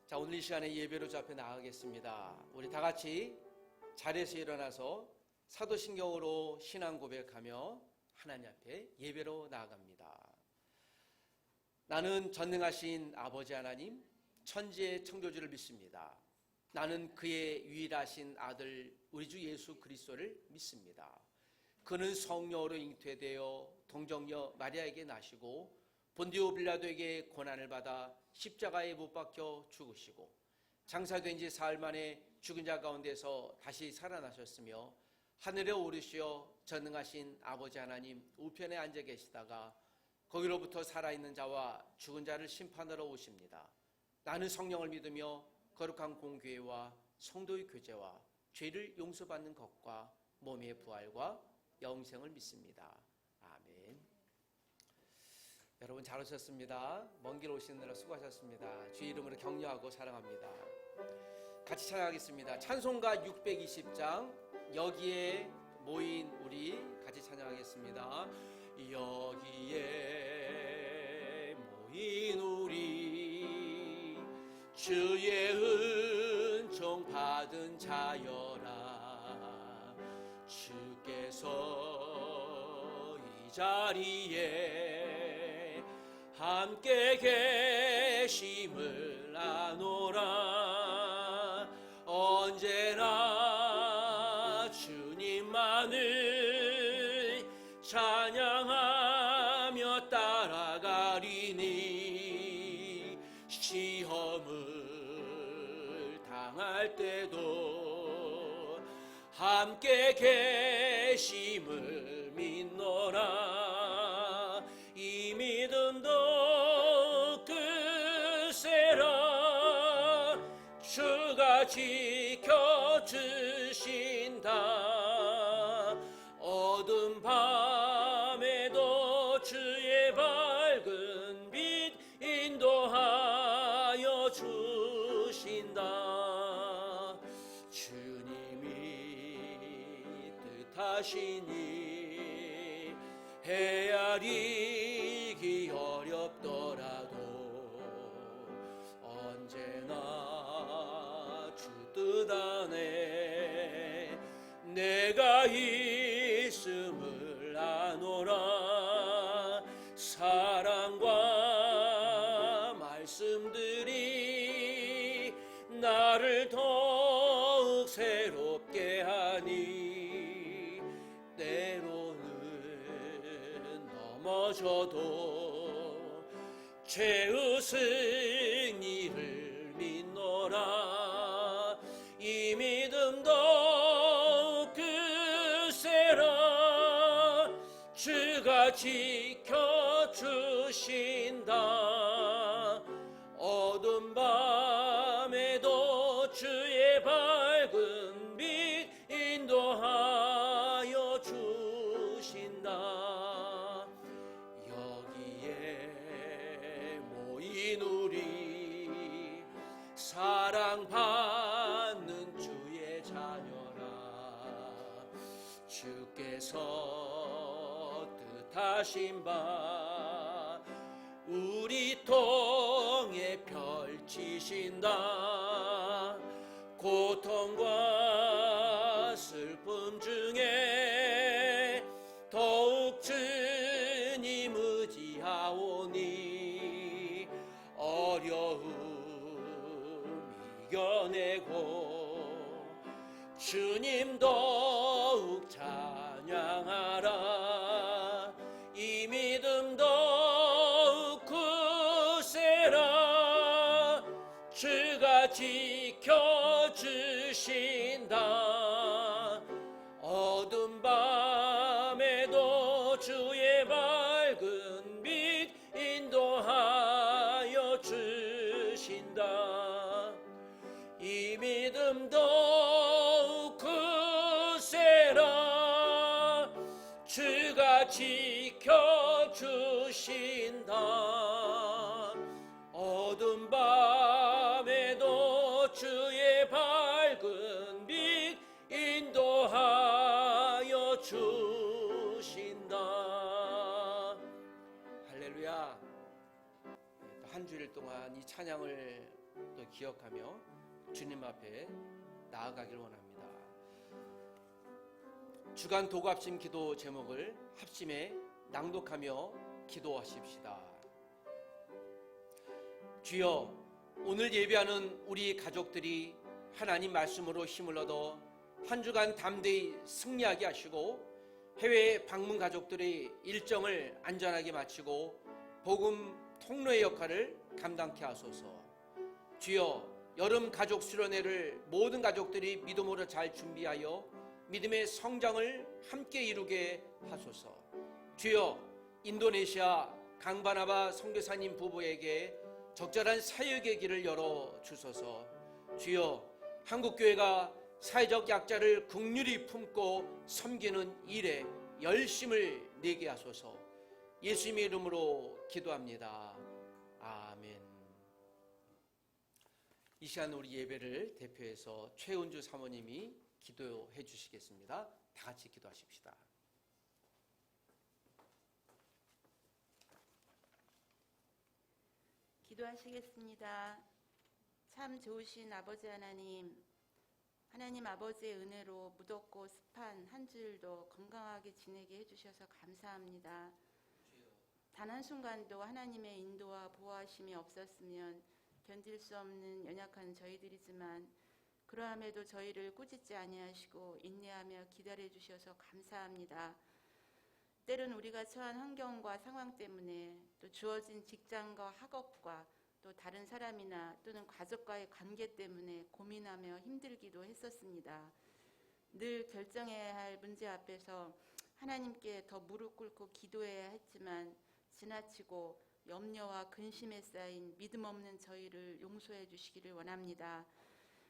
자, 오늘 이 시간에 예배로 주 앞에 나가겠습니다. 우리 다 같이 자리에서 일어나서 사도신경으로 신앙 고백하며 하나님 앞에 예배로 나아갑니다. 나는 전능하신 아버지 하나님, 천지의 창조주를 믿습니다. 나는 그의 유일하신 아들 우리 주 예수 그리스도를 믿습니다. 그는 성령으로 잉태되어 동정녀 마리아에게 나시고 본디오 빌라도에게 고난을 받아 십자가에 못 박혀 죽으시고 장사된 지 사흘 만에 죽은 자 가운데서 다시 살아나셨으며 하늘에 오르시어 전능하신 아버지 하나님 우편에 앉아 계시다가 거기로부터 살아있는 자와 죽은 자를 심판하러 오십니다. 나는 성령을 믿으며 거룩한 공교회와 성도의 교제와 죄를 용서받는 것과 몸의 부활과 영생을 믿습니다. 아멘. 여러분 잘 오셨습니다. 먼 길 오시느라 수고하셨습니다. 주의 이름으로 격려하고 사랑합니다. 같이 찬양하겠습니다. 찬송가 620장 여기에 모인 우리 같이 찬양하겠습니다. 여기에 모인 우리 주의 은총 받은 자여라. 주께서 이 자리에 함께 계심을 아노라. 언제나 주님만을 찬양하며 따라가리니 시험을 당할 때도 함께 계심을 믿노라. 이 믿음도 크세라. 주가 지켜주신다. 어두운 밤에도 주의 밝은 빛 인도하여 주신다. 주님이 뜻하시니 헤아리기 어렵더라도 언제나 주 뜻 안에 내가 있음을 아노라. 사랑과 말씀들이 나를 더욱 새롭게 하니 때로는 넘어져도 죄의 승리를 믿노라. 이 믿음도 크세라. 주가 지켜주신다. 어두운 밤에도 주의 밝은 빛 인도하여 주신다. 여기에 모인 우리 사랑받는 주의 자녀라. 주께서 뜻하신 바 우리 통해 펼치신다. 고통과 슬픔 중에 더욱 주님 의지하오니 어려움 이겨내고 주님 더욱 찬양하라. 이 믿음 더욱 크세라. 주가 지켜주신다. 어두운 밤에도 주의 밝은 빛 인도하여 주신다. 이 믿음 더욱 크세라. 주가 지켜주신다. 어두운 밤에도 주의 밝은 빛 인도하여 주신다. 할렐루야. 한 주일 동안 이 찬양을 또 기억하며 주님 앞에 나아가길 원합니다. 주간 도갑심 기도 제목을 합심해 낭독하며 기도하십시다. 주여, 오늘 예배하는 우리 가족들이 하나님 말씀으로 힘을 얻어 한 주간 담대히 승리하게 하시고 해외 방문 가족들의 일정을 안전하게 마치고 복음 통로의 역할을 감당케 하소서. 주여, 여름 가족 수련회를 모든 가족들이 믿음으로 잘 준비하여 믿음의 성장을 함께 이루게 하소서. 주여, 인도네시아 강바나바 선교사님 부부에게 적절한 사역의 길을 열어 주소서. 주여, 한국교회가 사회적 약자를 긍휼히 품고 섬기는 일에 열심을 내게 하소서. 예수님의 이름으로 기도합니다. 아멘. 이 시간 우리 예배를 대표해서 최은주 사모님이 기도해 주시겠습니다. 다 같이 기도하십시다. 기도하시겠습니다. 참 좋으신 아버지 하나님, 하나님 아버지의 은혜로 무덥고 습한 한 주일도 건강하게 지내게 해주셔서 감사합니다. 단 한순간도 하나님의 인도와 보호하심이 없었으면 견딜 수 없는 연약한 저희들이지만 그러함에도 저희를 꾸짖지 아니하시고 인내하며 기다려 주셔서 감사합니다. 때론 우리가 처한 환경과 상황 때문에 또 주어진 직장과 학업과 또 다른 사람이나 또는 가족과의 관계 때문에 고민하며 힘들기도 했었습니다. 늘 결정해야 할 문제 앞에서 하나님께 더 무릎 꿇고 기도해야 했지만 지나치고 염려와 근심에 쌓인 믿음 없는 저희를 용서해 주시기를 원합니다.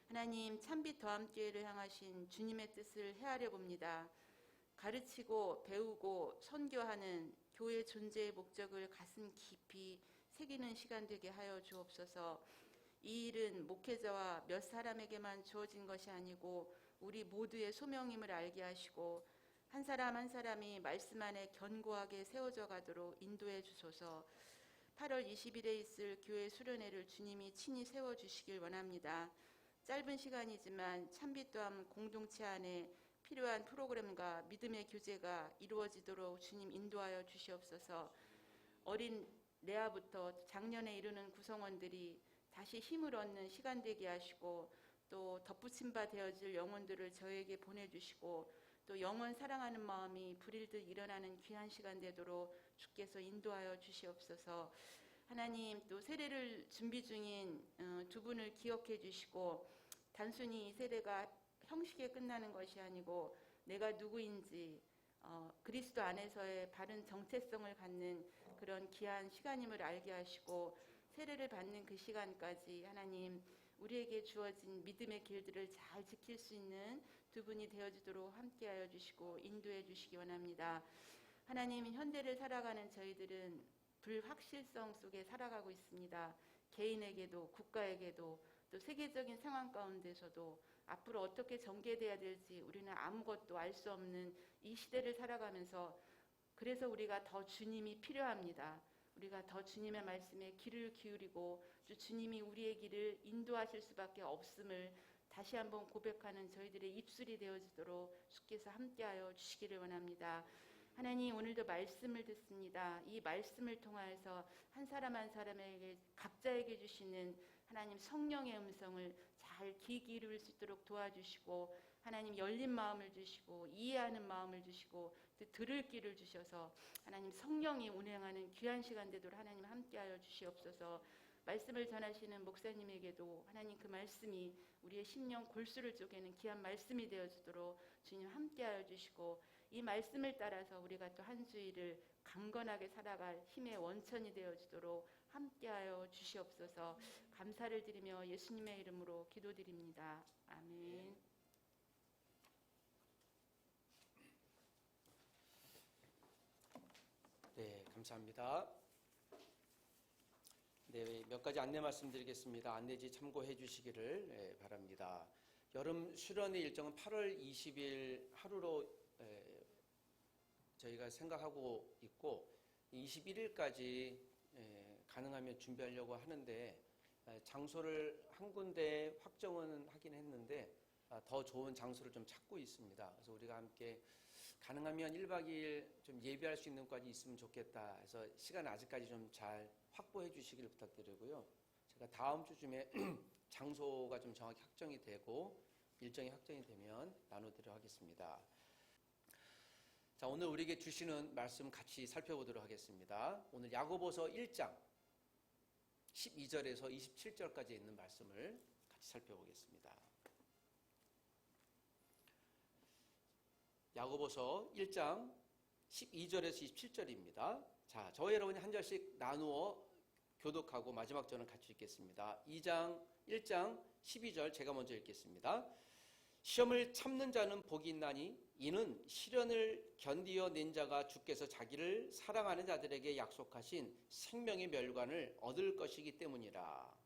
하나님, 참빛 더함교회를 향하신 주님의 뜻을 헤아려 봅니다. 가르치고 배우고 선교하는 교회 존재의 목적을 가슴 깊이 새기는 시간 되게 하여 주옵소서. 이 일은 목회자와 몇 사람에게만 주어진 것이 아니고 우리 모두의 소명임을 알게 하시고 한 사람 한 사람이 말씀 안에 견고하게 세워져 가도록 인도해 주소서. 8월 20일에 있을 교회 수련회를 주님이 친히 세워주시길 원합니다. 짧은 시간이지만 참빛도함 공동체 안에 필요한 프로그램과 믿음의 교제가 이루어지도록 주님 인도하여 주시옵소서. 어린 레아부터 작년에 이르는 구성원들이 다시 힘을 얻는 시간 되게 하시고 또 덧붙임 바 되어질 영혼들을 저에게 보내주시고 또 영원 사랑하는 마음이 불일듯 일어나는 귀한 시간 되도록 주께서 인도하여 주시옵소서. 하나님, 또 세례를 준비 중인 두 분을 기억해 주시고 단순히 이 세례가 형식에 끝나는 것이 아니고 내가 누구인지 그리스도 안에서의 바른 정체성을 갖는 그런 귀한 시간임을 알게 하시고 세례를 받는 그 시간까지 하나님 우리에게 주어진 믿음의 길들을 잘 지킬 수 있는 두 분이 되어주도록 함께하여 주시고 인도해 주시기 원합니다. 하나님, 현대를 살아가는 저희들은 불확실성 속에 살아가고 있습니다. 개인에게도 국가에게도 또 세계적인 상황 가운데서도 앞으로 어떻게 전개돼야 될지 우리는 아무것도 알 수 없는 이 시대를 살아가면서 그래서 우리가 더 주님이 필요합니다. 우리가 더 주님의 말씀에 귀를 기울이고 주님이 우리의 길을 인도하실 수밖에 없음을 다시 한번 고백하는 저희들의 입술이 되어지도록 주께서 함께하여 주시기를 원합니다. 하나님, 오늘도 말씀을 듣습니다. 이 말씀을 통하여서 한 사람 한 사람에게 각자에게 주시는 하나님 성령의 음성을 잘 귀 기울일 수 있도록 도와주시고 하나님 열린 마음을 주시고 이해하는 마음을 주시고 들을 길을 주셔서 하나님 성령이 운행하는 귀한 시간 되도록 하나님 함께하여 주시옵소서. 말씀을 전하시는 목사님에게도 하나님 그 말씀이 우리의 심령 골수를 쪼개는 귀한 말씀이 되어주도록 주님 함께하여 주시고 이 말씀을 따라서 우리가 또 한 주일을 강건하게 살아갈 힘의 원천이 되어주도록 함께하여 주시옵소서. 감사를 드리며 예수님의 이름으로 기도드립니다. 아멘. 네, 감사합니다. 네, 몇 가지 안내 말씀드리겠습니다. 안내지 참고해 주시기를 바랍니다. 여름 수련회 일정은 8월 20일 하루로 저희가 생각하고 있고 21일까지 가능하면 준비하려고 하는데 장소를 한 군데 확정은 하긴 했는데 더 좋은 장소를 좀 찾고 있습니다. 그래서 우리가 함께 가능하면 1박 2일 좀 예배할 수 있는 곳이 있으면 좋겠다 해서 시간 아직까지 좀 잘 확보해 주시기를 부탁드리고요. 제가 다음 주쯤에 장소가 좀 정확히 확정이 되고 일정이 확정이 되면 나누도록 하겠습니다. 자, 오늘 우리에게 주시는 말씀 같이 살펴보도록 하겠습니다. 오늘 야고보서 1장 12절에서 27절까지 있는 말씀을 같이 살펴보겠습니다. 야고보서 1장 12절에서 27절입니다. 자, 저와 여러분이 한 절씩 나누어 교독하고 마지막 절은 같이 읽겠습니다. 1장 12절 제가 먼저 읽겠습니다. 시험을 참는 자는 복이 있나니 이는 시련을 견디어 낸 자가 주께서 자기를 사랑하는 자들에게 약속하신 생명의 멸관을 얻을 것이기 때문이라.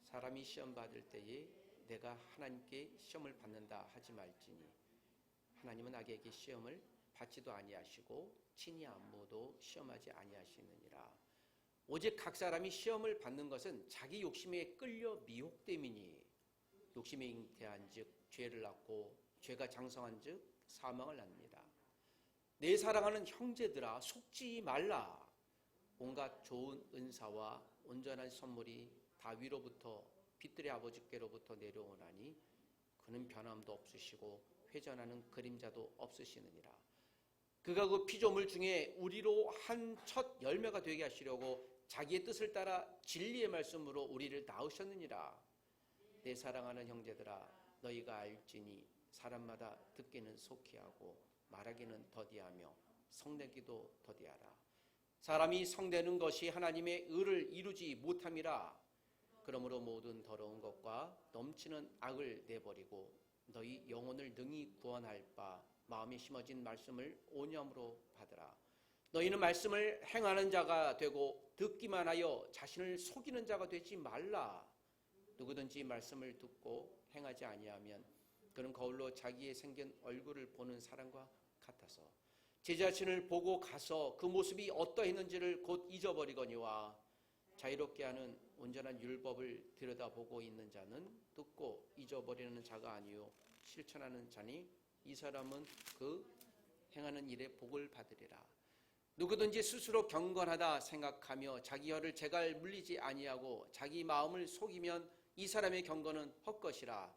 사람이 시험 받을 때에 내가 하나님께 시험을 받는다 하지 말지니 하나님은 악에게 시험을 받지도 아니하시고 친히 아무도 시험하지 아니하시느니라. 오직 각 사람이 시험을 받는 것은 자기 욕심에 끌려 미혹됨이니 욕심에 잉태한즉 죄를 낳고 죄가 장성한즉 사망을 낳습니다. 내 사랑하는 형제들아 속지 말라. 온갖 좋은 은사와 온전한 선물이 다 위로부터 빛들의 아버지께로부터 내려오나니 그는 변함도 없으시고 회전하는 그림자도 없으시느니라. 그가 그 피조물 중에 우리로 한 첫 열매가 되게 하시려고 자기의 뜻을 따라 진리의 말씀으로 우리를 낳으셨느니라. 내 사랑하는 형제들아 너희가 알지니 사람마다 듣기는 속히 하고 말하기는 더디하며 성내기도 더디하라. 사람이 성내는 것이 하나님의 의를 이루지 못함이라. 그러므로 모든 더러운 것과 넘치는 악을 내버리고 너희 영혼을 능히 구원할 바 마음에 심어진 말씀을 온유함으로 받으라. 너희는 말씀을 행하는 자가 되고 듣기만 하여 자신을 속이는 자가 되지 말라. 누구든지 말씀을 듣고 행하지 아니하면 그는 거울로 자기의 생긴 얼굴을 보는 사람과 같아서 제 자신을 보고 가서 그 모습이 어떠했는지를 곧 잊어버리거니와 자유롭게 하는 온전한 율법을 들여다보고 있는 자는 듣고 잊어버리는 자가 아니요 실천하는 자니 이 사람은 그 행하는 일에 복을 받으리라. 누구든지 스스로 경건하다 생각하며 자기 혀를 제갈 물리지 아니하고 자기 마음을 속이면 이 사람의 경건은 헛것이라.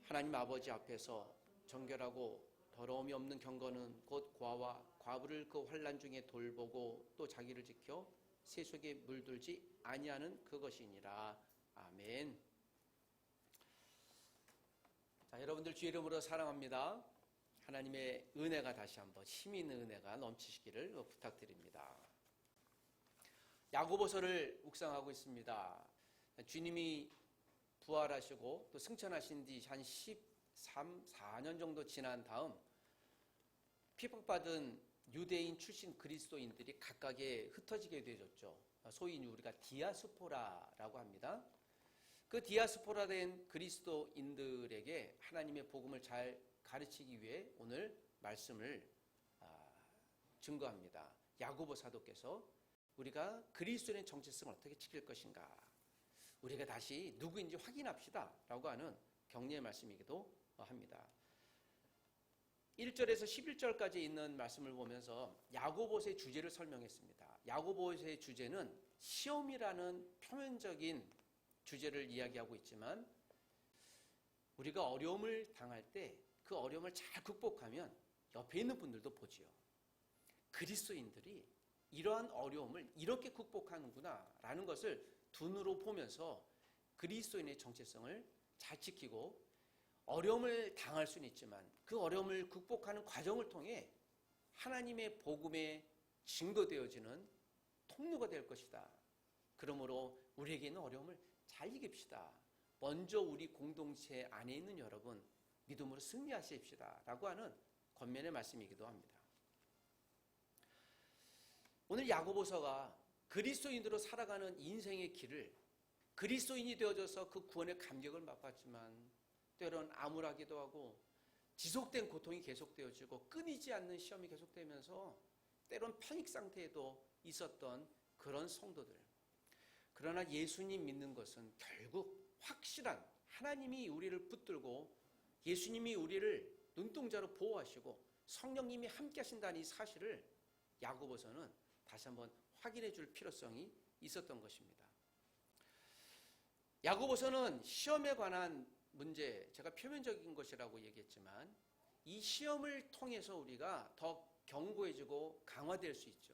하나님 아버지 앞에서 정결하고 더러움이 없는 경건은 곧 고아와 과부를 그 환난 중에 돌보고 또 자기를 지켜 세속에 물들지 아니하는 그것이니라. 아멘. 자, 여러분들 주의 이름으로 사랑합니다. 하나님의 은혜가 다시 한번 힘 있는 은혜가 넘치시기를 부탁드립니다. 야고보서를 묵상하고 있습니다. 주님이 부활하시고 또 승천하신 뒤 한 4년 정도 지난 다음 핍박받은 유대인 출신 그리스도인들이 각각에 흩어지게 되었죠. 소위 우리가 디아스포라라고 합니다. 그 디아스포라 된 그리스도인들에게 하나님의 복음을 잘 가르치기 위해 오늘 말씀을 증거합니다. 야고보 사도께서 우리가 그리스도인의 정체성을 어떻게 지킬 것인가, 우리가 다시 누구인지 확인합시다 라고 하는 격려의 말씀이기도 합니다. 1절에서 11절까지 있는 말씀을 보면서 야고보서의 주제를 설명했습니다. 야고보서의 주제는 시험이라는 표면적인 주제를 이야기하고 있지만 우리가 어려움을 당할 때 그 어려움을 잘 극복하면 옆에 있는 분들도 보지요. 그리스도인들이 이러한 어려움을 이렇게 극복하는구나 라는 것을 두 눈으로 보면서 그리스도인의 정체성을 잘 지키고 어려움을 당할 수는 있지만 그 어려움을 극복하는 과정을 통해 하나님의 복음에 증거되어지는 통로가 될 것이다. 그러므로 우리에게 있는 어려움을 잘 이깁시다. 먼저 우리 공동체 안에 있는 여러분 믿음으로 승리하십시다 라고 하는 권면의 말씀이기도 합니다. 오늘 야고보서가 그리스도인으로 살아가는 인생의 길을 그리스도인이 되어져서 그 구원의 감격을 맛봤지만 때로는 암울하기도 하고 지속된 고통이 계속되어지고 끊이지 않는 시험이 계속되면서 때로는 패닉 상태에도 있었던 그런 성도들, 그러나 예수님 믿는 것은 결국 확실한 하나님이 우리를 붙들고 예수님이 우리를 눈동자로 보호하시고 성령님이 함께 하신다는 이 사실을 야고보서는 다시 한번 확인해 줄 필요성이 있었던 것입니다. 야고보서는 시험에 관한 문제, 제가 표면적인 것이라고 얘기했지만 이 시험을 통해서 우리가 더 견고해지고 강화될 수 있죠.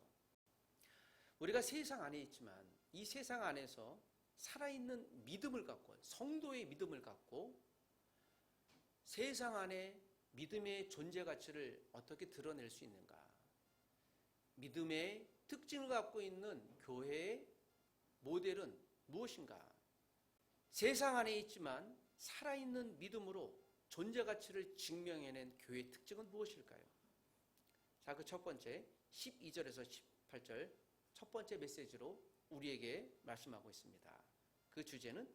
우리가 세상 안에 있지만 이 세상 안에서 살아있는 믿음을 갖고, 성도의 믿음을 갖고 세상 안에 믿음의 존재 가치를 어떻게 드러낼 수 있는가? 믿음의 특징을 갖고 있는 교회의 모델은 무엇인가? 세상 안에 있지만 살아있는 믿음으로 존재 가치를 증명해낸 교회의 특징은 무엇일까요? 자, 그 첫 번째 12절에서 18절 첫 번째 메시지로 우리에게 말씀하고 있습니다. 그 주제는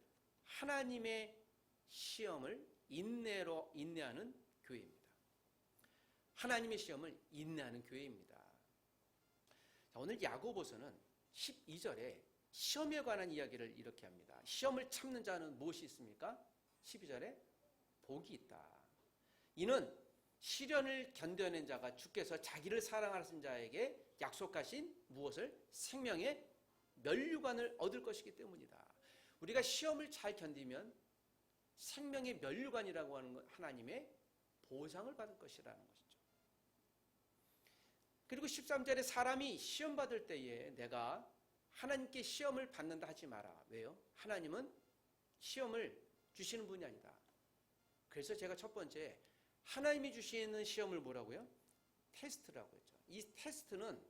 하나님의 시험을 인내하는 교회입니다. 하나님의 시험을 인내하는 교회입니다. 자, 오늘 야고보서는 12절에 시험에 관한 이야기를 이렇게 합니다. 시험을 참는 자는 무엇이 있습니까? 12절에 복이 있다. 이는 시련을 견뎌낸 자가 주께서 자기를 사랑하신 자에게 약속하신 무엇을? 생명의 면류관을 얻을 것이기 때문이다. 우리가 시험을 잘 견디면 생명의 면류관이라고 하는 건 하나님의 보상을 받을 것이라는 것이죠. 그리고 13절에 사람이 시험 받을 때에 내가 하나님께 시험을 받는다 하지 마라. 왜요? 하나님은 시험을 주시는 분이 아니다. 그래서 제가 첫 번째 하나님이 주시는 시험을 뭐라고요? 테스트라고 했죠. 이 테스트는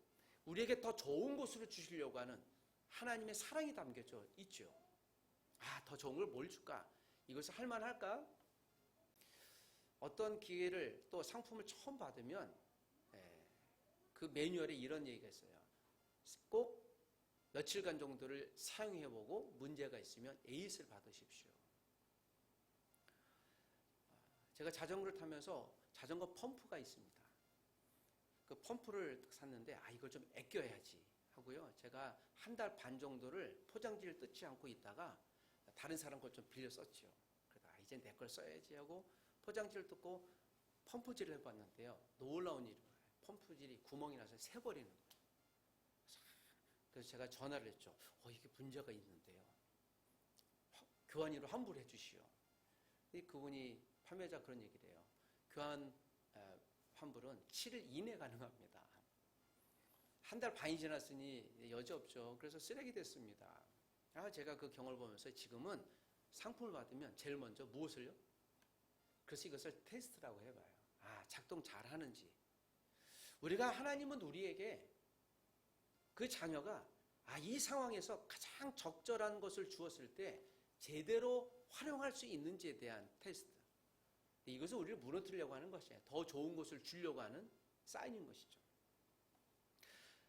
우리에게 더 좋은 것으로 주시려고 하는 하나님의 사랑이 담겨져 있죠. 아, 더 좋은 걸 뭘 줄까? 이것을 할만할까? 어떤 기회를 또 상품을 처음 받으면 그 매뉴얼에 이런 얘기가 있어요. 꼭 며칠간 정도를 사용해보고 문제가 있으면 에잇을 받으십시오. 제가 자전거를 타면서 자전거 펌프가 있습니다. 그 펌프를 샀는데 이걸 좀 아껴야지 하고요. 제가 한 달 반 정도를 포장지를 뜯지 않고 있다가 다른 사람 걸 좀 빌려 썼죠. 그러다 이제 내 걸 써야지 하고 포장지를 뜯고 펌프질을 해봤는데요. 놀라운 일이 뭐예요? 펌프질이 구멍이 나서 새버리는 거예요. 그래서 제가 전화를 했죠. 이게 문제가 있는데요. 교환이로 환불해 주시오. 그분이 판매자 그런 얘기를 해요. 교환 환불은 7일 이내 가능합니다. 한 달 반이 지났으니 여지없죠. 그래서 쓰레기 됐습니다. 제가 그 경험을 보면서 지금은 상품을 받으면 제일 먼저 무엇을요? 그래서 이것을 테스트라고 해봐요. 작동 잘 하는지. 우리가 하나님은 우리에게 그 자녀가 이 상황에서 가장 적절한 것을 주었을 때 제대로 활용할 수 있는지에 대한 테스트. 이것은 우리를 무너뜨리려고 하는 것이에요. 더 좋은 것을 주려고 하는 사인인 것이죠.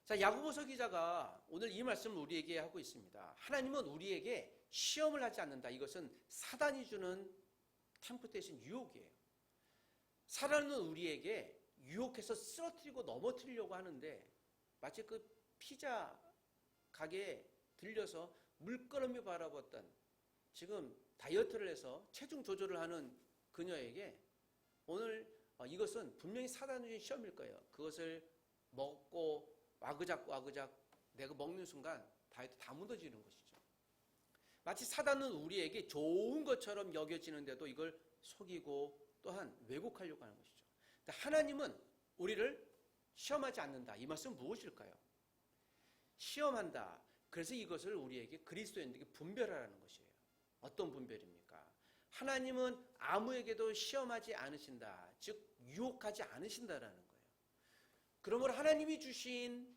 자, 야고보서 기자가 오늘 이 말씀을 우리에게 하고 있습니다. 하나님은 우리에게 시험을 하지 않는다. 이것은 사단이 주는 템프테이션, 유혹이에요. 사단은 우리에게 유혹해서 쓰러뜨리고 넘어뜨리려고 하는데 마치 그 피자 가게에 들려서 물끄러미 바라봤던 지금 다이어트를 해서 체중 조절을 하는 그녀에게 오늘 이것은 분명히 사단이 준 시험일 거예요. 그것을 먹고 와그작 내가 먹는 순간 다이어트 다 무너지는 것이죠. 마치 사단은 우리에게 좋은 것처럼 여겨지는데도 이걸 속이고 또한 왜곡하려고 하는 것이죠. 하나님은 우리를 시험하지 않는다. 이 말씀은 무엇일까요? 시험한다. 그래서 이것을 우리에게 그리스도인들에게 분별하라는 것이에요. 어떤 분별입니까? 하나님은 아무에게도 시험하지 않으신다. 즉 유혹하지 않으신다라는 거예요. 그러므로 하나님이 주신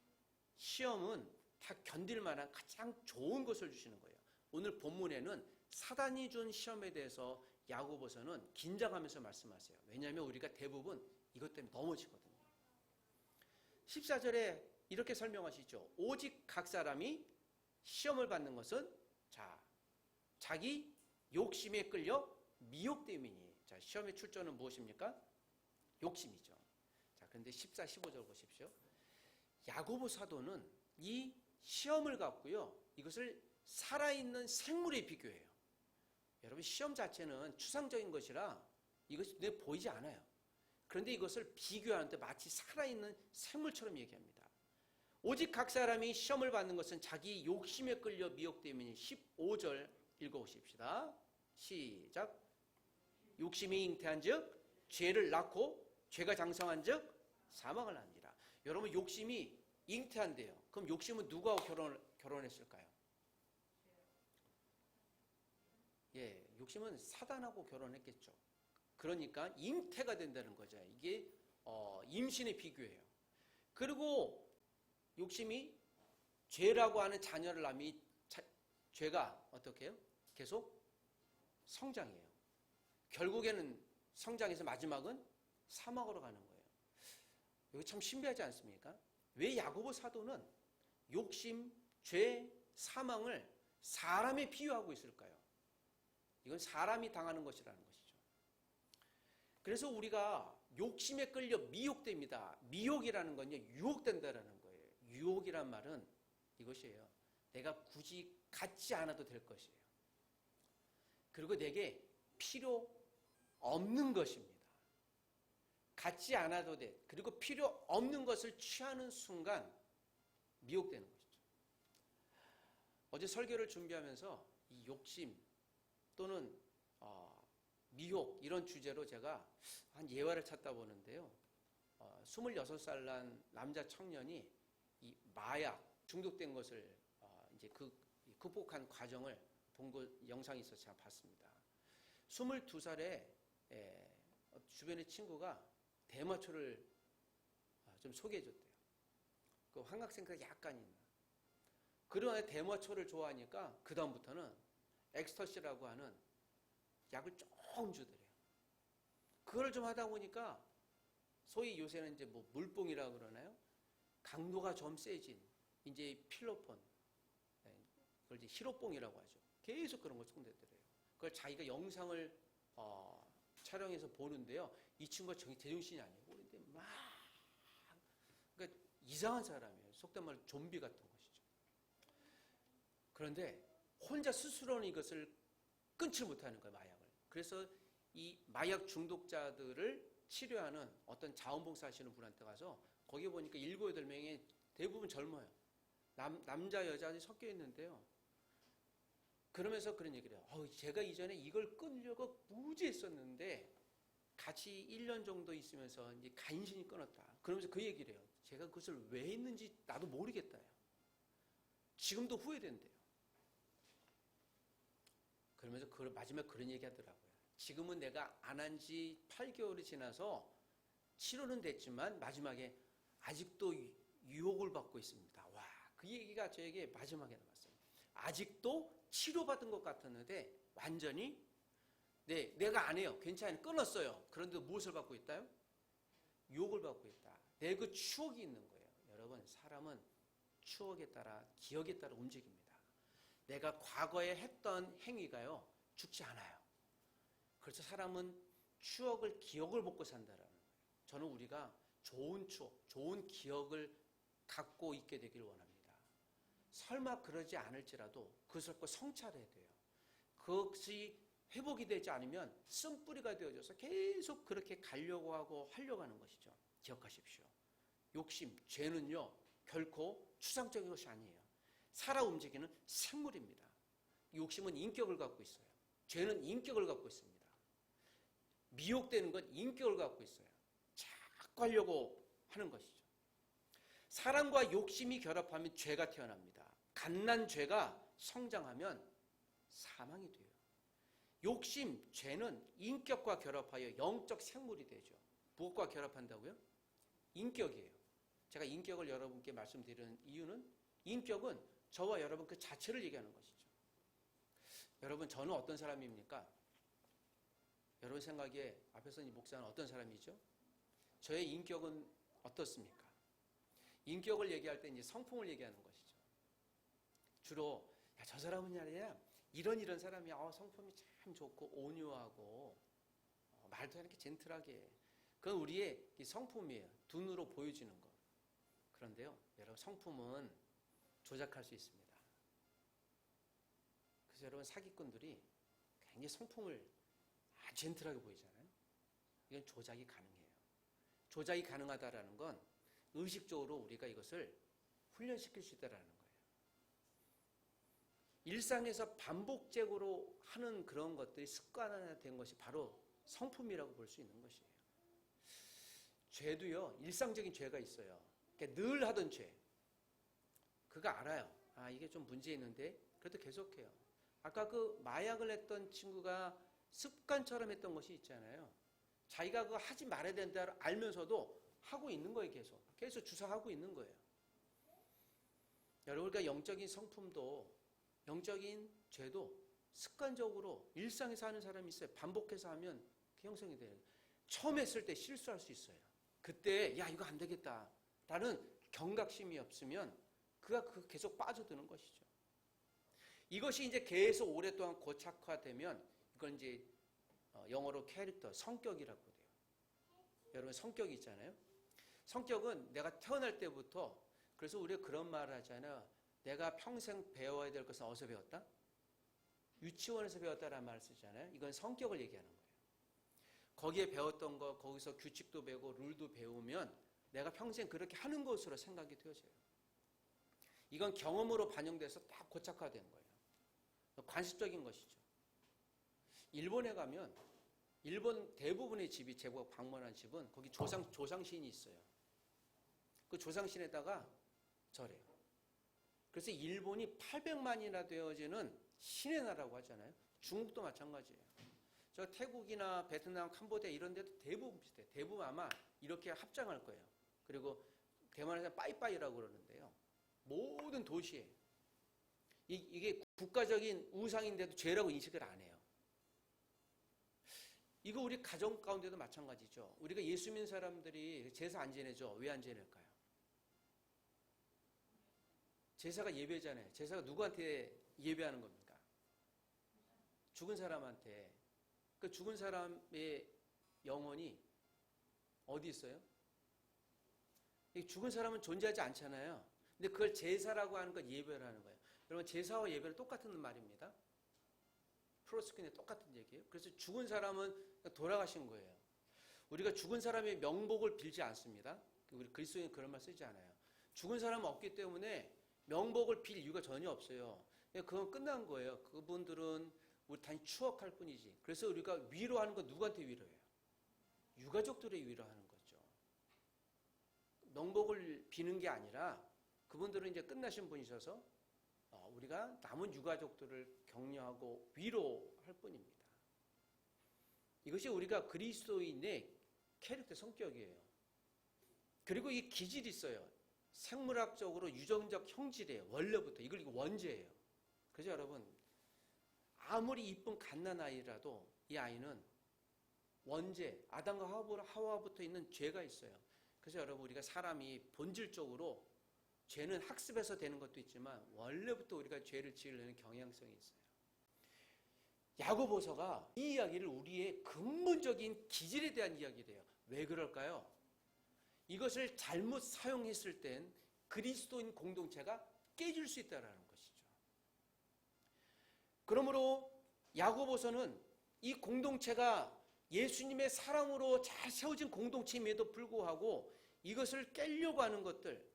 시험은 다 견딜 만한 가장 좋은 것을 주시는 거예요. 오늘 본문에는 사단이 준 시험에 대해서 야고보서는 긴장하면서 말씀하세요. 왜냐하면 우리가 대부분 이것 때문에 넘어지거든요. 14절에 이렇게 설명하시죠. 오직 각 사람이 시험을 받는 것은 자기 욕심에 끌려 미혹됨이니. 자, 시험의 출처는 무엇입니까? 욕심이죠. 자, 그런데 14, 15절 보십시오. 야고보 사도는 이 시험을 갖고요. 이것을 살아있는 생물에 비교해요. 여러분, 시험 자체는 추상적인 것이라 이것이 눈에 보이지 않아요. 그런데 이것을 비교하는데 마치 살아있는 생물처럼 얘기합니다. 오직 각 사람이 시험을 받는 것은 자기 욕심에 끌려 미혹되면 15절 읽어보십시다. 시작. 욕심이 잉태한 즉 죄를 낳고 죄가 장성한 즉 사망을 낳느니라. 여러분, 욕심이 잉태한대요. 그럼 욕심은 누구하고 결혼했을까요? 예, 욕심은 사단하고 결혼했겠죠. 그러니까 잉태가 된다는 거죠. 이게 임신의 비교예요. 그리고 욕심이 죄라고 하는 자녀를 낳으면 죄가 어떻게 해요? 계속 성장해요. 결국에는 성장해서 마지막은 사망으로 가는 거예요. 이거 참 신비하지 않습니까? 왜 야고보 사도는 욕심, 죄, 사망을 사람에 비유하고 있을까요? 이건 사람이 당하는 것이라는 것이죠. 그래서 우리가 욕심에 끌려 미혹됩니다. 미혹이라는 건요, 유혹된다라는 거예요. 유혹이란 말은 이것이에요. 내가 굳이 갖지 않아도 될 것이에요. 그리고 내게 필요 없는 것입니다. 갖지 않아도 돼. 그리고 필요 없는 것을 취하는 순간 미혹되는 것이죠. 어제 설교를 준비하면서 이 욕심 또는 미혹 이런 주제로 제가 한 예화를 찾다 보는데요. 26살 난 남자 청년이 이 마약 중독된 것을 이제 극복한 과정을 본 영상이 있어서 제가 봤습니다. 22살에 주변의 친구가 대마초를 좀 소개해줬대요. 그 환각생각 약간 있는. 그러나 대마초를 좋아하니까 그 다음부터는 엑스터시라고 하는 약을 조금 주더래요. 그걸 좀 하다 보니까 소위 요새는 이제 뭐 물뽕이라고 그러나요? 강도가 좀 세진 이제 필로폰, 그걸 이제 히로뽕이라고 하죠. 계속 그런 걸 손대더래요. 그걸 자기가 영상을 촬영해서 보는데요. 이 친구가 제정신이 아니에요. 그런데 막 그러니까 이상한 사람이에요. 속된 말로 좀비 같은 것이죠. 그런데 혼자 스스로는 이것을 끊지 못하는 거예요, 마약을. 그래서 이 마약 중독자들을 치료하는 어떤 자원봉사 하시는 분한테 가서 거기 보니까 7, 8명이 대부분 젊어요. 남자, 여자들이 섞여 있는데요. 그러면서 그런 얘기를 해요. 제가 이전에 이걸 끊으려고 무지했었는데 같이 1년 정도 있으면서 이제 간신히 끊었다. 그러면서 그 얘기를 해요. 제가 그것을 왜 했는지 나도 모르겠다요. 지금도 후회된대요. 그러면서 마지막에 그런 얘기 하더라고요. 지금은 내가 안 한 지 8개월이 지나서 치료는 됐지만 마지막에 아직도 유혹을 받고 있습니다. 와, 그 얘기가 저에게 마지막에 남았어요. 아직도 치료받은 것 같았는데 완전히 내가 안 해요. 괜찮아요. 끊었어요. 그런데 무엇을 받고 있다요? 유혹을 받고 있다. 내 그 추억이 있는 거예요. 여러분, 사람은 추억에 따라 기억에 따라 움직입니다. 내가 과거에 했던 행위가요 죽지 않아요. 그래서 사람은 추억을 기억을 먹고 산다라는 거예요. 저는 우리가 좋은 추억, 좋은 기억을 갖고 있게 되길 원합니다. 설마 그러지 않을지라도 그것을 꼭 성찰해야 돼요. 그것이 회복이 되지 않으면 쓴뿌리가 되어져서 계속 그렇게 가려고 하고 하려고 하는 것이죠. 기억하십시오. 욕심, 죄는요 결코 추상적인 것이 아니에요. 살아 움직이는 생물입니다. 욕심은 인격을 갖고 있어요. 죄는 인격을 갖고 있습니다. 미혹되는 건 인격을 갖고 있어요. 자꾸 하려고 하는 것이죠. 사랑과 욕심이 결합하면 죄가 태어납니다. 갓난 죄가 성장하면 사망이 돼요. 욕심, 죄는 인격과 결합하여 영적 생물이 되죠. 무엇과 결합한다고요? 인격이에요. 제가 인격을 여러분께 말씀드리는 이유는 인격은 저와 여러분 그 자체를 얘기하는 것이죠. 여러분, 저는 어떤 사람입니까? 여러분 생각에 앞에서 이 목사는 어떤 사람이죠? 저의 인격은 어떻습니까? 인격을 얘기할 때 이제 성품을 얘기하는 것이죠. 주로 저 사람은 말이야 이런 사람이야. 성품이 참 좋고 온유하고 말도 이렇게 젠틀하게 해. 그건 우리의 성품이에요. 눈으로 보여지는 것. 그런데요, 여러분 성품은 조작할 수 있습니다. 그래서 여러분 사기꾼들이 굉장히 성품을 아주 젠틀하게 보이잖아요. 이건 조작이 가능해요. 조작이 가능하다라는 건 의식적으로 우리가 이것을 훈련시킬 수 있다라는 거예요. 일상에서 반복적으로 하는 그런 것들이 습관화된 것이 바로 성품이라고 볼 수 있는 것이에요. 죄도요, 일상적인 죄가 있어요. 그러니까 늘 하던 죄. 그거 알아요. 아, 이게 좀 문제 있는데 그래도 계속해요. 아까 그 마약을 했던 친구가 습관처럼 했던 것이 있잖아요. 자기가 그거 하지 말아야 된다 알면서도 하고 있는 거예요. 계속 주사하고 있는 거예요. 여러분, 우리가 영적인 성품도 영적인 죄도 습관적으로 일상에서 하는 사람이 있어요. 반복해서 하면 그 형성이 돼요. 처음 했을 때 실수할 수 있어요. 그때 야 이거 안 되겠다 라는 경각심이 없으면 그가 계속 빠져드는 것이죠. 이것이 이제 계속 오랫동안 고착화되면 이건 이제 영어로 캐릭터, 성격이라고 돼요. 여러분 성격이 있잖아요. 성격은 내가 태어날 때부터, 그래서 우리가 그런 말을 하잖아요. 내가 평생 배워야 될 것은 어디서 배웠다? 유치원에서 배웠다라는 말을 쓰잖아요. 이건 성격을 얘기하는 거예요. 거기에 배웠던 거, 거기서 규칙도 배우고 룰도 배우면 내가 평생 그렇게 하는 것으로 생각이 되어져요. 이건 경험으로 반영돼서 딱 고착화되는 거예요. 관습적인 것이죠. 일본에 가면 일본 대부분의 집이, 제가 방문한 집은 거기 조상신이 있어요. 그 조상신에다가 절해요. 그래서 일본이 800만이나 되어지는 신의 나라라고 하잖아요. 중국도 마찬가지예요. 저 태국이나 베트남, 캄보디아 이런 데도 대부분 비슷해요. 대부분 아마 이렇게 합장할 거예요. 그리고 대만에서 빠이빠이라고 그러는데요. 모든 도시에 이게 국가적인 우상인데도 죄라고 인식을 안 해요. 이거 우리 가정 가운데도 마찬가지죠. 우리가 예수 믿는 사람들이 제사 안 지내죠. 왜 안 지낼까요? 제사가 예배잖아요. 제사가 누구한테 예배하는 겁니까? 죽은 사람한테. 그 죽은 사람의 영혼이 어디 있어요? 죽은 사람은 존재하지 않잖아요. 근데 그걸 제사라고 하는 건 예배를 하는 거예요. 여러분 제사와 예배는 똑같은 말입니다. 프로스킨의 똑같은 얘기예요. 그래서 죽은 사람은 돌아가신 거예요. 우리가 죽은 사람의 명복을 빌지 않습니다. 우리 그리스도인은 그런 말 쓰지 않아요. 죽은 사람은 없기 때문에 명복을 빌 이유가 전혀 없어요. 그건 끝난 거예요. 그분들은 우리 단지 추억할 뿐이지. 그래서 우리가 위로하는 건 누구한테 위로해요? 유가족들의 위로하는 거죠. 명복을 비는 게 아니라 그분들은 이제 끝나신 분이셔서 우리가 남은 유가족들을 격려하고 위로할 뿐입니다. 이것이 우리가 그리스도인의 캐릭터 성격이에요. 그리고 이 기질이 있어요. 생물학적으로 유전적 형질이에요. 원래부터. 이거 원죄예요. 그래서 여러분 아무리 이쁜 갓난아이라도 이 아이는 원죄, 아담과 하와부터 있는 죄가 있어요. 그래서 여러분 우리가 사람이 본질적으로 죄는 학습해서 되는 것도 있지만 원래부터 우리가 죄를 지으려는 경향성이 있어요. 야고보서가 이 이야기를 우리의 근본적인 기질에 대한 이야기를 해요. 왜 그럴까요? 이것을 잘못 사용했을 땐 그리스도인 공동체가 깨질 수 있다는 것이죠. 그러므로 야고보서는 이 공동체가 예수님의 사랑으로 잘 세워진 공동체임에도 불구하고 이것을 깨려고 하는 것들,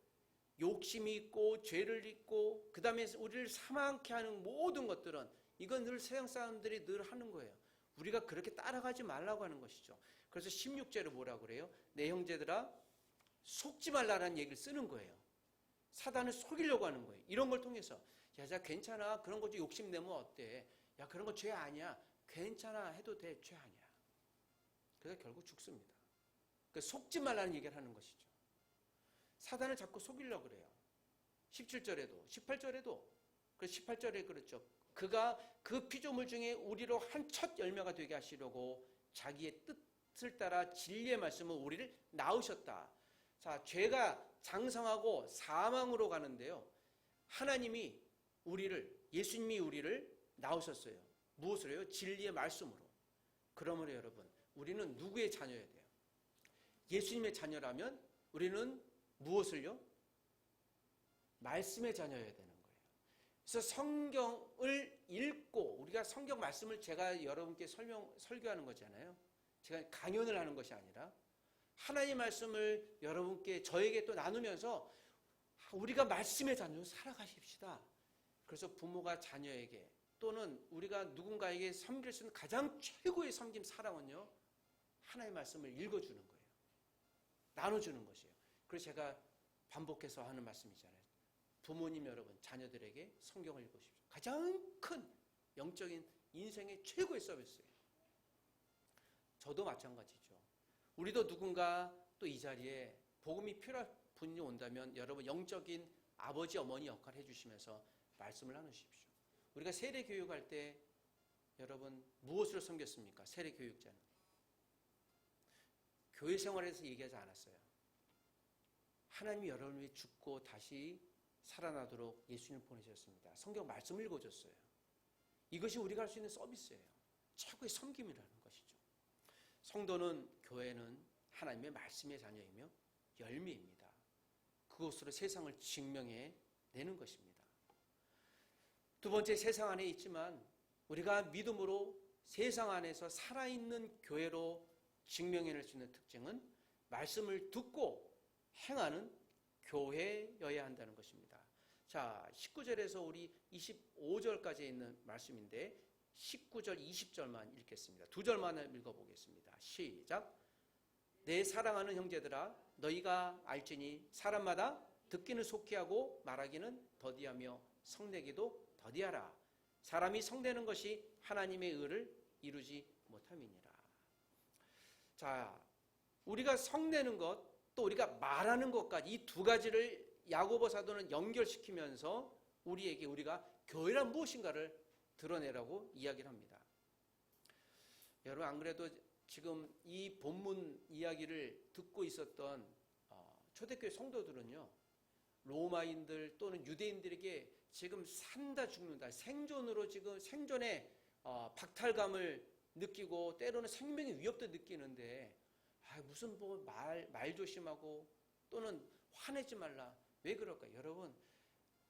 욕심이 있고 죄를 잊고 그 다음에 우리를 사망케 하는 모든 것들은 이건 늘 세상 사람들이 늘 하는 거예요. 우리가 그렇게 따라가지 말라고 하는 것이죠. 그래서 16절에 뭐라고 그래요? 내 형제들아 속지 말라라는 얘기를 쓰는 거예요. 사단을 속이려고 하는 거예요. 이런 걸 통해서 야, 자 괜찮아. 그런 거 좀 욕심내면 어때? 야, 그런 거 죄 아니야. 괜찮아. 해도 돼. 죄 아니야. 그래서 결국 죽습니다. 그러니까 속지 말라는 얘기를 하는 것이죠. 사단을 자꾸 속이려고 그래요. 17절에도 18절에도 그래서 18절에 그렇죠. 그가 그 피조물 중에 우리로 한 첫 열매가 되게 하시려고 자기의 뜻을 따라 진리의 말씀으로 우리를 낳으셨다. 자, 죄가 장성하고 사망으로 가는데요. 하나님이 예수님이 우리를 낳으셨어요. 무엇으로 해요? 진리의 말씀으로. 그러므로 여러분, 우리는 누구의 자녀여야 돼요? 예수님의 자녀라면 우리는 무엇을요? 말씀의 자녀여야 되는 거예요. 그래서 성경을 읽고 우리가 성경 말씀을 제가 여러분께 설교하는 거잖아요. 제가 강연을 하는 것이 아니라 하나님 말씀을 여러분께 저에게 또 나누면서 우리가 말씀의 자녀로 살아가십시다. 그래서 부모가 자녀에게 또는 우리가 누군가에게 섬길 수 있는 가장 최고의 섬김 사랑은요, 하나님의 말씀을 읽어주는 거예요. 나눠주는 것이에요. 그래서 제가 반복해서 하는 말씀이잖아요. 부모님 여러분, 자녀들에게 성경을 읽으십시오. 가장 큰 영적인 인생의 최고의 서비스예요. 저도 마찬가지죠. 우리도 누군가 또 이 자리에 복음이 필요한 분이 온다면 여러분 영적인 아버지 어머니 역할을 해주시면서 말씀을 나누십시오. 우리가 세례 교육할 때 여러분 무엇으로 섬겼습니까? 세례 교육자는 교회 생활에서 얘기하지 않았어요. 하나님이 여러분을 위해 죽고 다시 살아나도록 예수님을 보내셨습니다. 성경 말씀을 읽어줬어요. 이것이 우리가 할 수 있는 서비스예요. 최고의 섬김이라는 것이죠. 성도는, 교회는 하나님의 말씀의 자녀이며 열매입니다. 그것으로 세상을 증명해 내는 것입니다. 두 번째, 세상 안에 있지만 우리가 믿음으로 세상 안에서 살아있는 교회로 증명해낼 수 있는 특징은 말씀을 듣고 행하는 교회여야 한다는 것입니다. 자, 19절에서 우리 25절까지 있는 말씀인데 19절, 20절만 읽겠습니다. 두 절만 읽어보겠습니다. 시작. 내 사랑하는 형제들아, 너희가 알지니 사람마다 듣기는 속히 하고 말하기는 더디하며 성내기도 더디하라. 사람이 성내는 것이 하나님의 의를 이루지 못함이니라. 자, 우리가 성내는 것, 또 우리가 말하는 것까지 이 두 가지를 야고보 사도는 연결시키면서 우리에게 우리가 교회란 무엇인가를 드러내라고 이야기를 합니다. 여러분, 안 그래도 지금 이 본문 이야기를 듣고 있었던 초대교회 성도들은요, 로마인들 또는 유대인들에게 지금 산다 죽는다, 생존으로 지금 생존의 박탈감을 느끼고 때로는 생명의 위협도 느끼는데, 무슨 뭐 말 조심하고 또는 화내지 말라. 왜 그럴까요? 여러분,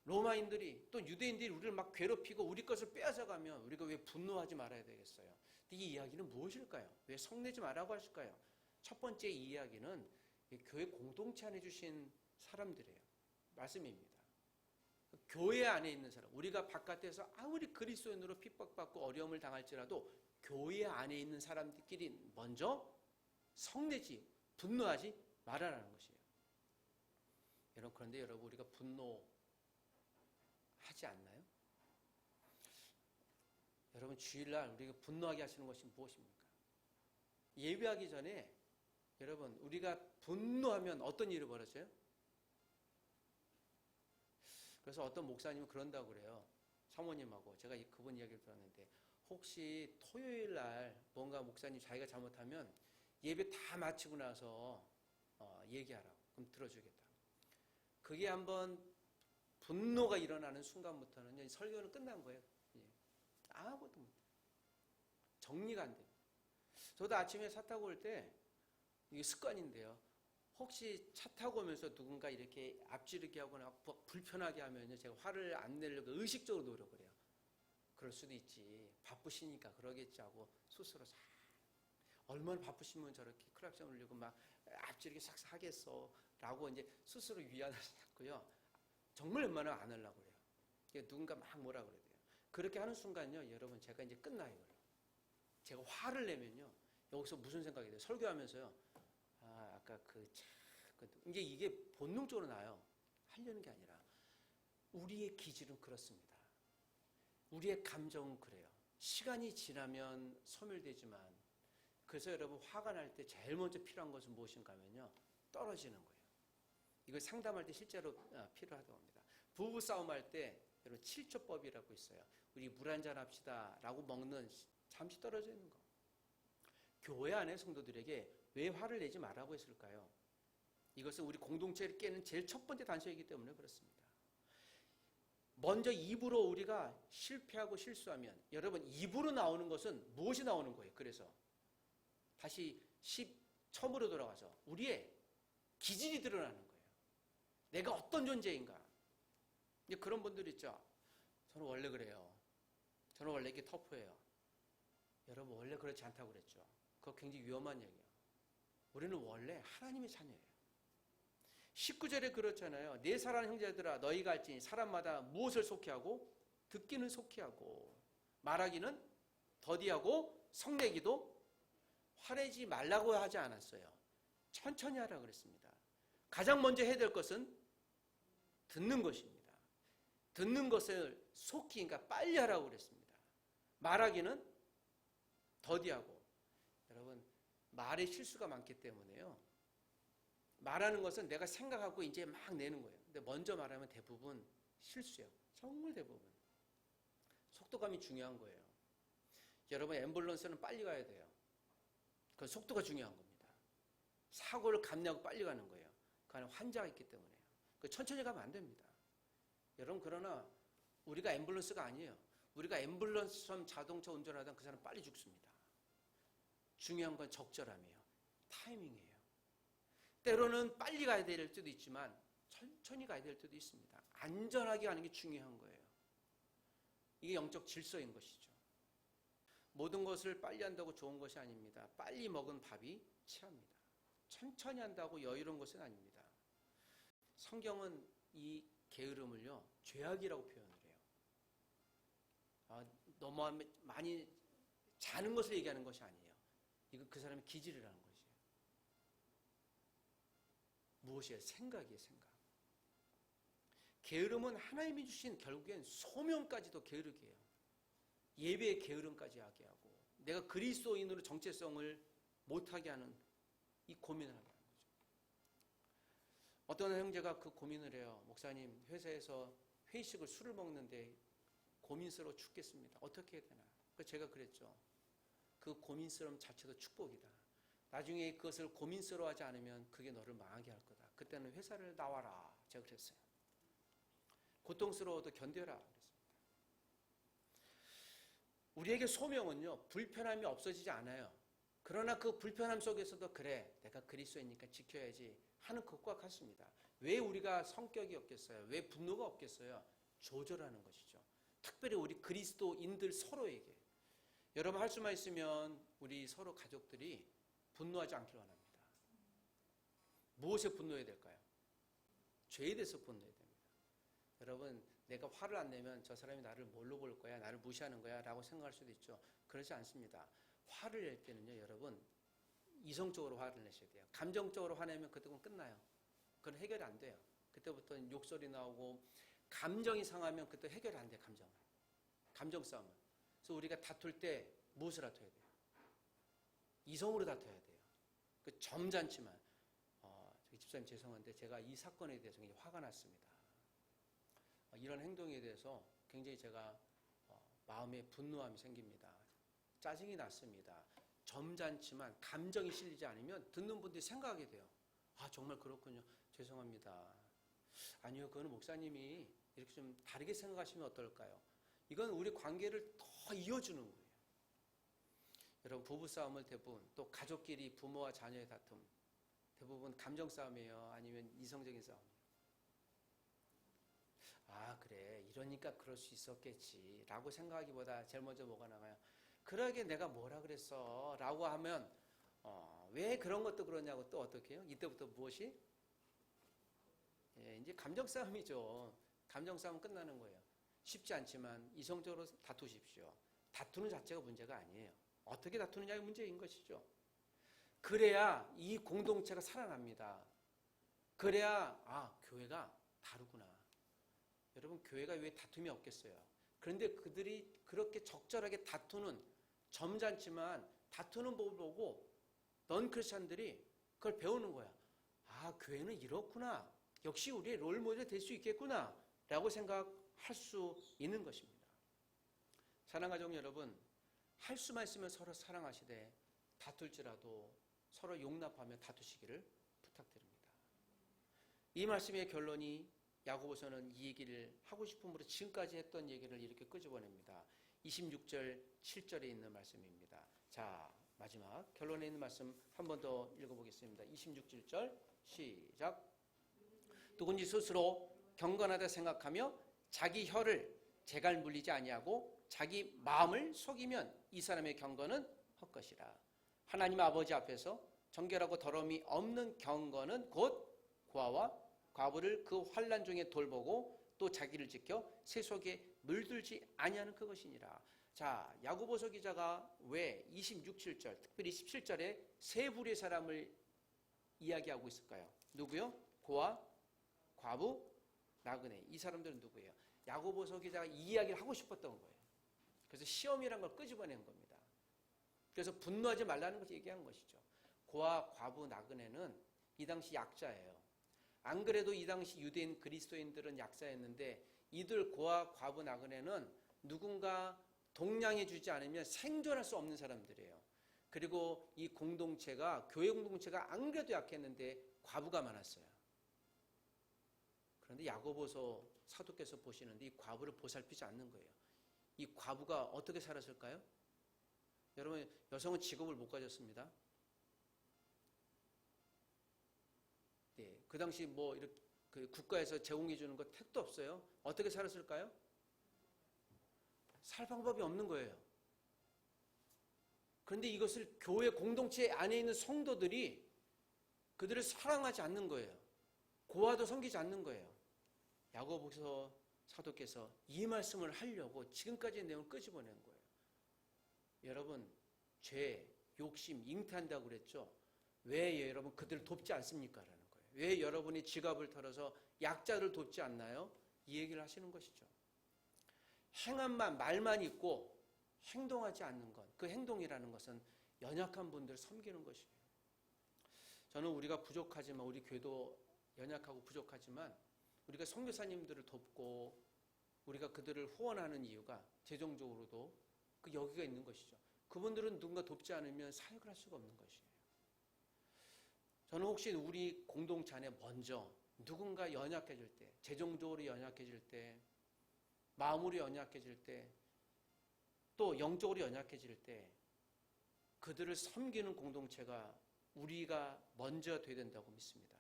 로마인들이 또 유대인들이 우리를 막 괴롭히고 우리 것을 빼앗아가면 우리가 왜 분노하지 말아야 되겠어요? 이 이야기는 무엇일까요? 왜 성내지 말라고 하실까요? 첫 번째 이 이야기는 교회 공동체 안에 주신 사람들이에요. 말씀입니다. 교회 안에 있는 사람, 우리가 바깥에서 아무리 그리스도인으로 핍박받고 어려움을 당할지라도 교회 안에 있는 사람들끼리 먼저 성내지, 분노하지 말아라는 것이에요. 여러분, 그런데 여러분, 우리가 분노하지 않나요? 여러분, 주일날 우리가 분노하게 하시는 것이 무엇입니까? 예배하기 전에 여러분, 우리가 분노하면 어떤 일이 벌어져요? 그래서 어떤 목사님은 그런다고 그래요. 사모님하고 제가 그분 이야기를 들었는데, 혹시 토요일 날 뭔가 목사님 자기가 잘못하면 예배 다 마치고 나서 얘기하라고. 그럼 들어주겠다. 그게 한번 분노가 일어나는 순간부터는 설교는 끝난 거예요. 아무것도 못해. 정리가 안 돼요. 저도 아침에 차 타고 올 때, 이게 습관인데요. 혹시 차 타고 오면서 누군가 이렇게 앞지르게 하거나 불편하게 하면요, 제가 화를 안 내려고 의식적으로 노력을 해요. 그럴 수도 있지. 바쁘시니까 그러겠지 하고 스스로 잘. 얼마나 바쁘시면 저렇게 클락션 울리고 막 앞지르게 싹싹 하겠어. 라고 이제 스스로 위안을 잡고요. 정말 웬만하면 안 하려고 그래요. 누군가 막 뭐라 그래야 돼요. 그렇게 하는 순간요, 여러분, 제가 이제 끝나요. 제가 화를 내면요, 여기서 무슨 생각이 돼요? 설교하면서요, 아까 이제 이게 본능적으로 나요. 하려는 게 아니라, 우리의 기질은 그렇습니다. 우리의 감정은 그래요. 시간이 지나면 소멸되지만, 그래서 여러분, 화가 날 때 제일 먼저 필요한 것은 무엇인가 하면요, 떨어지는 거예요. 이걸 상담할 때 실제로 필요하다고 합니다. 부부 싸움할 때 여러분 7초법이라고 있어요. 우리 물 한잔 합시다 라고 먹는, 잠시 떨어져 있는 거. 교회 안의 성도들에게 왜 화를 내지 말라고 했을까요? 이것은 우리 공동체를 깨는 제일 첫 번째 단서이기 때문에 그렇습니다. 먼저 입으로 우리가 실패하고 실수하면, 여러분, 입으로 나오는 것은 무엇이 나오는 거예요? 그래서 다시 처음으로 돌아가서 우리의 기질이 드러나는 거예요. 내가 어떤 존재인가. 그런 분들 있죠. 저는 원래 그래요. 저는 원래 이렇게 터프해요. 여러분 원래 그렇지 않다고 그랬죠. 그거 굉장히 위험한 얘기예요. 우리는 원래 하나님의 자녀예요. 19절에 그렇잖아요. 내 사랑하는 형제들아 너희가 알지니 사람마다 무엇을 속히하고 듣기는 속히하고 말하기는 더디하고 성내기도 화내지 말라고 하지 않았어요. 천천히 하라 그랬습니다. 가장 먼저 해야 될 것은 듣는 것입니다. 듣는 것을 속히, 그러니까 빨리 하라고 그랬습니다. 말하기는 더디하고. 여러분 말에 실수가 많기 때문에요. 말하는 것은 내가 생각하고 이제 막 내는 거예요. 근데 먼저 말하면 대부분 실수예요. 정말 대부분. 속도감이 중요한 거예요. 여러분 앰뷸런스는 빨리 가야 돼요. 그 속도가 중요한 겁니다. 사고를 감내하고 빨리 가는 거예요. 그 안에 환자가 있기 때문에요. 그 천천히 가면 안 됩니다. 여러분 그러나 우리가 앰뷸런스가 아니에요. 우리가 앰뷸런스처럼 자동차 운전하다 그 사람 빨리 죽습니다. 중요한 건 적절함이에요. 타이밍이에요. 때로는 빨리 가야 될 때도 있지만 천천히 가야 될 때도 있습니다. 안전하게 가는 게 중요한 거예요. 이게 영적 질서인 것이죠. 모든 것을 빨리 한다고 좋은 것이 아닙니다. 빨리 먹은 밥이 체합니다. 천천히 한다고 여유로운 것은 아닙니다. 성경은 이 게으름을요 죄악이라고 표현을 해요. 너무 많이 자는 것을 얘기하는 것이 아니에요. 이거 그 사람의 기질이라는 것이에요. 무엇이에요? 생각이에요. 생각. 게으름은 하나님이 주신 결국엔 소명까지도 게으르게 해요. 예배의 게으름까지 하게 하고 내가 그리스도인으로 정체성을 못하게 하는 이 고민을 하게 하는 거죠. 어떤 형제가 그 고민을 해요. 목사님 회사에서 회식을 술을 먹는데 고민스러워 죽겠습니다. 어떻게 해야 되나. 그래서 제가 그랬죠. 그 고민스러움 자체도 축복이다. 나중에 그것을 고민스러워하지 않으면 그게 너를 망하게 할 거다. 그때는 회사를 나와라. 제가 그랬어요. 고통스러워도 견뎌라. 그랬습니다. 우리에게 소명은요 불편함이 없어지지 않아요. 그러나 그 불편함 속에서도 그래 내가 그리스도이니까 지켜야지 하는 것과 같습니다. 왜 우리가 성격이 없겠어요? 왜 분노가 없겠어요? 조절하는 것이죠. 특별히 우리 그리스도인들 서로에게. 여러분 할 수만 있으면 우리 서로 가족들이 분노하지 않길 원합니다. 무엇에 분노해야 될까요? 죄에 대해서 분노해야 됩니다. 여러분 내가 화를 안 내면 저 사람이 나를 뭘로 볼 거야? 나를 무시하는 거야? 라고 생각할 수도 있죠. 그렇지 않습니다. 화를 낼 때는요 여러분 이성적으로 화를 내셔야 돼요. 감정적으로 화내면 그때는 끝나요. 그건 해결이 안 돼요. 그때부터는 욕설이 나오고 감정이 상하면 그때 해결이 안 돼요. 감정 싸움은. 그래서 우리가 다툴 때 무엇을 다퉈야 돼요? 이성으로 다퉈야 돼요. 그 점잖지만 저기 집사님 죄송한데 제가 이 사건에 대해서 굉장히 화가 났습니다. 이런 행동에 대해서 굉장히 제가 마음에 분노함이 생깁니다. 짜증이 났습니다. 점잖지만 감정이 실리지 않으면 듣는 분들이 생각하게 돼요. 아 정말 그렇군요. 죄송합니다. 아니요 그거는 목사님이 이렇게 좀 다르게 생각하시면 어떨까요? 이건 우리 관계를 더 이어주는 거예요. 여러분 부부싸움을 대부분 또 가족끼리 부모와 자녀의 다툼 대부분 감정싸움이에요. 아니면 이성적인 싸움이에요. 아 그래 이러니까 그럴 수 있었겠지 라고 생각하기보다 제일 먼저 뭐가 나가요? 그러게 내가 뭐라 그랬어 라고 하면 왜 그런 것도 그러냐고 또 어떻게 해요? 이때부터 무엇이? 이제 감정싸움이죠. 감정싸움 끝나는 거예요. 쉽지 않지만 이성적으로 다투십시오. 다투는 자체가 문제가 아니에요. 어떻게 다투느냐가 문제인 것이죠. 그래야 이 공동체가 살아납니다. 그래야 교회가 다르구나. 여러분 교회가 왜 다툼이 없겠어요? 그런데 그들이 그렇게 적절하게 다투는 점잖지만 다투는 법을 보고 넌 크리스찬들이 그걸 배우는 거야. 교회는 이렇구나. 역시 우리의 롤모델이 될 수 있겠구나 라고 생각할 수 있는 것입니다. 사랑하는 가족 여러분 할 수만 있으면 서로 사랑하시되 다툴지라도 서로 용납하며 다투시기를 부탁드립니다. 이 말씀의 결론이 야고보서는 이 얘기를 하고 싶음으로 지금까지 했던 얘기를 이렇게 끄집어냅니다. 26절 7절에 있는 말씀입니다. 자 마지막 결론에 있는 말씀 한 번 더 읽어보겠습니다. 26절 시작. 누군지 스스로 경건하다 생각하며 자기 혀를 재갈 물리지 아니하고 자기 마음을 속이면 이 사람의 경건은 헛것이라. 하나님 아버지 앞에서 정결하고 더러움이 없는 경건은 곧 고아와 과부를 그 환난 중에 돌보고 또 자기를 지켜 새 속에 물들지 아니하는 그것이니라. 자, 야고보서 기자가 왜 26, 7절, 특별히 17절에 세 부류의 사람을 이야기하고 있을까요? 누구요? 고아, 과부, 나그네. 이 사람들은 누구예요? 야고보서 기자가 이 이야기를 하고 싶었던 거예요. 그래서 시험이란 걸 끄집어낸 겁니다. 그래서 분노하지 말라는 것을 얘기한 것이죠. 고아, 과부, 나그네는 이 당시 약자예요. 안 그래도 이 당시 유대인 그리스도인들은 약자였는데 이들 고아, 과부, 나그네는 누군가 동량해 주지 않으면 생존할 수 없는 사람들이에요. 그리고 이 공동체가, 교회 공동체가 안 그래도 약했는데 과부가 많았어요. 그런데 야고보서 사도께서 보시는데 이 과부를 보살피지 않는 거예요. 이 과부가 어떻게 살았을까요? 여러분, 여성은 직업을 못 가졌습니다. 네, 그 당시 뭐 이렇게 그 국가에서 제공해 주는 거 택도 없어요. 어떻게 살았을까요? 살 방법이 없는 거예요. 그런데 이것을 교회 공동체 안에 있는 성도들이 그들을 사랑하지 않는 거예요. 고아도 섬기지 않는 거예요. 야고보서 사도께서 이 말씀을 하려고 지금까지의 내용을 끄집어낸 거예요. 여러분, 죄, 욕심, 잉태한다고 그랬죠? 왜 여러분 그들을 돕지 않습니까? 라는 거예요. 왜 여러분이 지갑을 털어서 약자를 돕지 않나요? 이 얘기를 하시는 것이죠. 행함만, 말만 있고 행동하지 않는 것, 그 행동이라는 것은 연약한 분들을 섬기는 것이에요. 저는 우리가 부족하지만, 우리 교회도 연약하고 부족하지만 우리가 선교사님들을 돕고 우리가 그들을 후원하는 이유가 재정적으로도 그 여기가 있는 것이죠. 그분들은 누군가 돕지 않으면 사역을 할 수가 없는 것이에요. 저는 혹시 우리 공동체 안에 먼저 누군가 연약해질 때, 재정적으로 연약해질 때, 마음으로 연약해질 때, 또 영적으로 연약해질 때 그들을 섬기는 공동체가 우리가 먼저 돼야 된다고 믿습니다.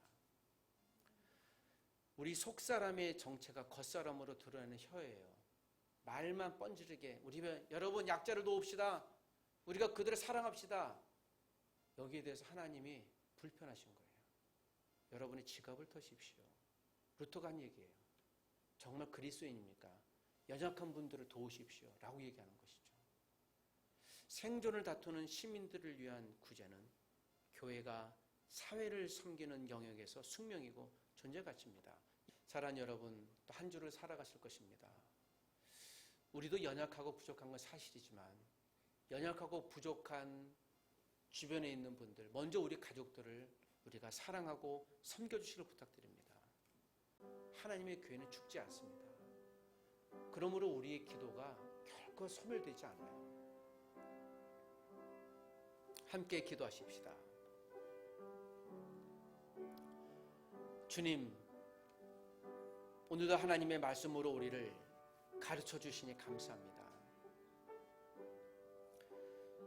우리 속사람의 정체가 겉사람으로 드러나는 혀예요. 말만 뻔지르게 여러분 약자를 도웁시다. 우리가 그들을 사랑합시다. 여기에 대해서 하나님이 불편하신 거예요. 여러분의 지갑을 터십시오. 루터가 한 얘기예요. 정말 그리스도인입니까? 연약한 분들을 도우십시오. 라고 얘기하는 것이죠. 생존을 다투는 시민들을 위한 구제는 교회가 사회를 섬기는 영역에서 숙명이고 존재 가치입니다. 사랑하는 여러분, 또 한 주를 살아가실 것입니다. 우리도 연약하고 부족한 건 사실이지만 연약하고 부족한 주변에 있는 분들, 먼저 우리 가족들을 우리가 사랑하고 섬겨주시길 부탁드립니다. 하나님의 교회는 죽지 않습니다. 그러므로 우리의 기도가 결코 소멸되지 않아요. 함께 기도하십시다. 주님, 오늘도 하나님의 말씀으로 우리를 가르쳐 주시니 감사합니다.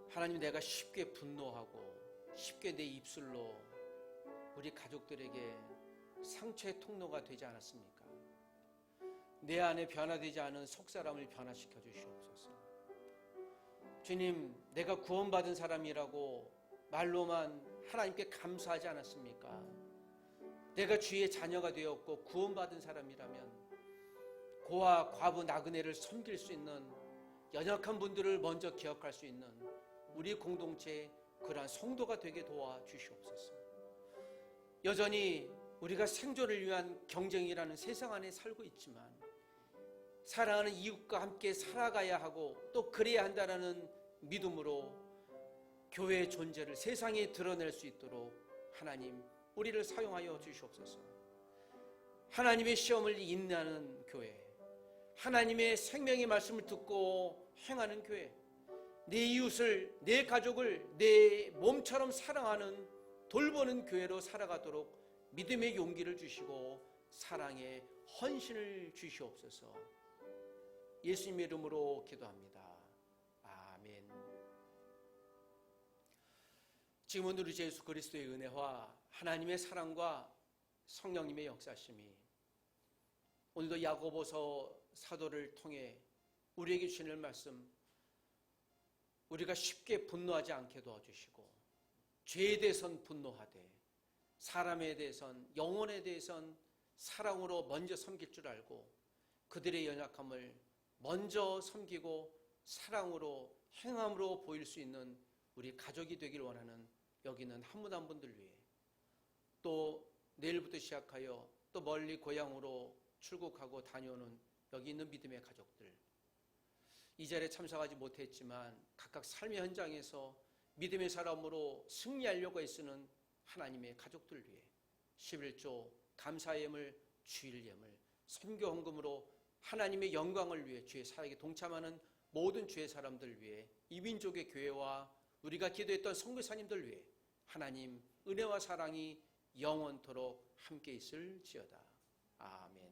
하나님, 내가 쉽게 분노하고 쉽게 내 입술로 우리 가족들에게 상처의 통로가 되지 않았습니까? 내 안에 변화되지 않은 속사람을 변화시켜 주시옵소서. 주님, 내가 구원받은 사람이라고 말로만 하나님께 감사하지 않았습니까? 내가 주의 자녀가 되었고 구원받은 사람이라면 고아, 과부, 나그네를 섬길 수 있는 연약한 분들을 먼저 기억할 수 있는 우리 공동체의 그러한 성도가 되게 도와주시옵소서. 여전히 우리가 생존을 위한 경쟁이라는 세상 안에 살고 있지만 사랑하는 이웃과 함께 살아가야 하고 또 그래야 한다는 믿음으로 교회의 존재를 세상에 드러낼 수 있도록 하나님 우리를 사용하여 주시옵소서. 하나님의 시험을 인내하는 교회, 하나님의 생명의 말씀을 듣고 행하는 교회, 내 이웃을, 내 가족을 내 몸처럼 사랑하는 돌보는 교회로 살아가도록 믿음의 용기를 주시고 사랑의 헌신을 주시옵소서. 예수님의 이름으로 기도합니다. 아멘. 지금은 우리 예수 그리스도의 은혜와 하나님의 사랑과 성령님의 역사심이 오늘도 야고보서 사도를 통해 우리에게 주시는 말씀, 우리가 쉽게 분노하지 않게 도와주시고 죄에 대해선 분노하되 사람에 대해선, 영혼에 대해선 사랑으로 먼저 섬길 줄 알고 그들의 연약함을 먼저 섬기고 사랑으로 행함으로 보일 수 있는 우리 가족이 되길 원하는 여기 있는 한 분 한 분들 위해, 또 내일부터 시작하여 또 멀리 고향으로 출국하고 다녀오는 여기 있는 믿음의 가족들, 이 자리에 참석하지 못했지만 각각 삶의 현장에서 믿음의 사람으로 승리하려고 애쓰는 하나님의 가족들 위해 11조 감사의 예물, 주일 예물, 선교 헌금으로 하나님의 영광을 위해 주의 사역에 동참하는 모든 주의 사람들 위해, 이민족의 교회와 우리가 기도했던 선교사님들 위해 하나님 은혜와 사랑이 영원토록 함께 있을지어다. 아멘.